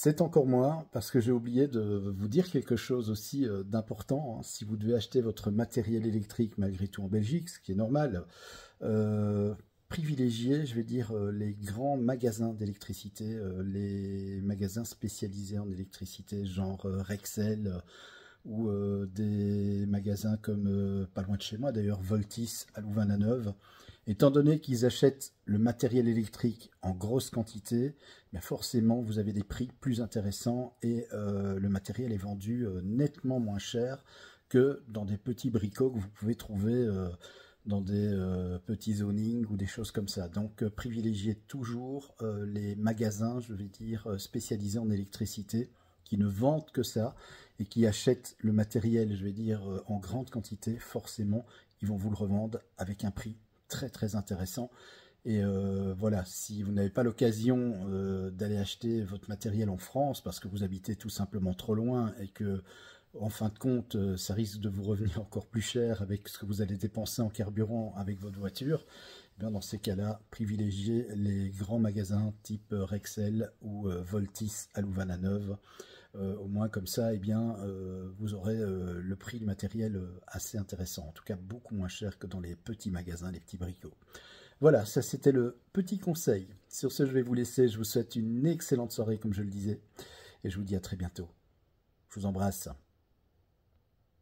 C'est encore moi, parce que j'ai oublié de vous dire quelque chose aussi d'important, hein. Si vous devez acheter votre matériel électrique malgré tout en Belgique, ce qui est normal, euh, privilégiez, je vais dire, les grands magasins d'électricité, les magasins spécialisés en électricité, genre Rexel, ou des magasins comme, pas loin de chez moi d'ailleurs, Voltis à Louvain-la-Neuve. Étant donné qu'ils achètent le matériel électrique en grosse quantité, bien forcément vous avez des prix plus intéressants et le matériel est vendu nettement moins cher que dans des petits bricots que vous pouvez trouver dans des petits zonings ou des choses comme ça. Donc privilégiez toujours les magasins, je vais dire, spécialisés en électricité, qui ne vendent que ça et qui achètent le matériel, je vais dire, en grande quantité. Forcément, ils vont vous le revendre avec un prix très intéressant. Et voilà, si vous n'avez pas l'occasion d'aller acheter votre matériel en France parce que vous habitez tout simplement trop loin et que en fin de compte ça risque de vous revenir encore plus cher avec ce que vous allez dépenser en carburant avec votre voiture, eh bien dans ces cas-là, privilégiez les grands magasins type Rexel ou Voltis à Louvain-la-Neuve. Au moins comme ça, eh bien, vous aurez le prix du matériel assez intéressant, en tout cas beaucoup moins cher que dans les petits magasins, les petits bricots. Voilà, ça c'était le petit conseil. Sur ce, je vais vous laisser. Je vous souhaite une excellente soirée, comme je le disais, et je vous dis à très bientôt. Je vous embrasse.